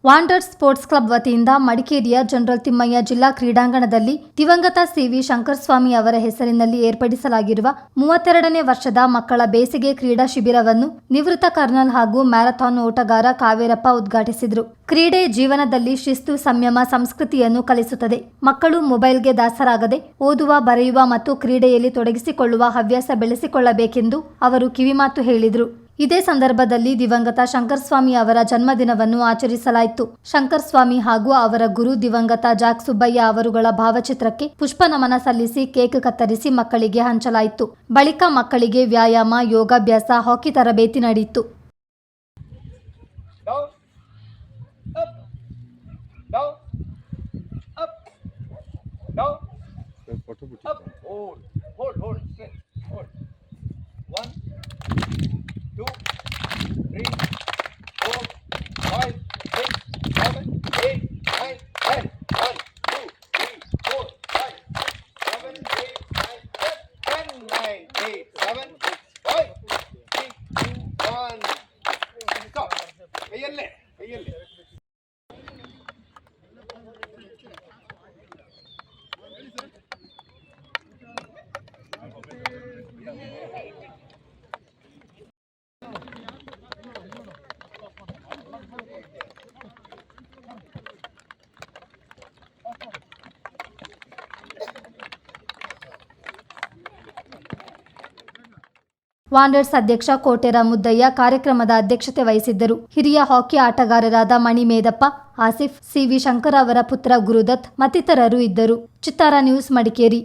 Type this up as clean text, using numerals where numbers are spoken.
Wonders sports club ವತಿಯಿಂದ ಮಡಿಕೇರಿಯ general Thimmaiah ಜಿಲ್ಲಾ ಕ್ರೀಡಾಂಗಣದಲ್ಲಿ ದಿವಂಗತ ಸಿ.ವಿ. ಶಂಕರಸ್ವಾಮಿ ಅವರ ಹೆಸರಿನಲ್ಲಿ ಏರ್ಪಡಿಸಲಾಗಿರುವ 32ನೇ ವರ್ಷದ ಮಕ್ಕಳ ಬೇಸಿಗೆ ಕ್ರೀಡಾ ಶಿಬಿರವನ್ನು ನಿವೃತ್ತ ಕರ್ನಲ್ ಹಾಗೂ ಮ್ಯಾರಥಾನ್ ಓಟಗಾರ ಕಾವೇರಪ್ಪ ಉದ್ಘಾಟಿಸಿದರು. ಕ್ರೀಡೆ ಜೀವನದಲ್ಲಿ ಶಿಸ್ತು, ಸಂಯಮ, ಸಂಸ್ಕೃತಿಯನ್ನು ಕಲಿಸುತ್ತದೆ. ಮಕ್ಕಳು ಮೊಬೈಲ್ಗೆ ದಾಸರಾಗದೆ ಓದುವ, ಬರೆಯುವ ಮತ್ತು ಕ್ರೀಡೆಯಲ್ಲಿ ತೊಡಗಿಸಿಕೊಳ್ಳುವ ಹವ್ಯಾಸ ಬೆಳೆಸಿಕೊಳ್ಳಬೇಕೆಂದು ಅವರು ಕಿವಿಮಾತು ಹೇಳಿದರು. ಇದೇ ಸಂದರ್ಭದಲ್ಲಿ ದಿವಂಗತ ಶಂಕರಸ್ವಾಮಿ ಅವರ ಜನ್ಮದಿನವನ್ನು ಆಚರಿಸಲಾಯಿತು. ಶಂಕರಸ್ವಾಮಿ ಹಾಗೂ ಅವರ ಗುರು ದಿವಂಗತ ಜಾಕ್ ಸುಬ್ಬಯ್ಯ ಅವರುಗಳ ಭಾವಚಿತ್ರಕ್ಕೆ ಪುಷ್ಪ ನಮನ ಸಲ್ಲಿಸಿ ಕೇಕ್ ಕತ್ತರಿಸಿ ಮಕ್ಕಳಿಗೆ ಹಂಚಲಾಯಿತು. ಬಳಿಕ ಮಕ್ಕಳಿಗೆ ವ್ಯಾಯಾಮ, ಯೋಗಾಭ್ಯಾಸ, ಹಾಕಿ ತರಬೇತಿ ನಡೆಯಿತು. ವಾಂಡರ್ಸ್ ಅಧ್ಯಕ್ಷ ಕೋಟೆರ ಮುದ್ದಯ್ಯ ಕಾರ್ಯಕ್ರಮದ ಅಧ್ಯಕ್ಷತೆ ವಹಿಸಿದ್ದರು. ಹಿರಿಯ ಹಾಕಿ ಆಟಗಾರರಾದ ಮಣಿ ಮೇದಪ್ಪ, ಆಸಿಫ್, ಸಿ.ವಿ. ಶಂಕರ್ ಅವರ ಪುತ್ರ ಗುರುದತ್ ಮತ್ತಿತರರು ಇದ್ದರು. ಚಿತ್ತಾರ ನ್ಯೂಸ್, ಮಡಿಕೇರಿ.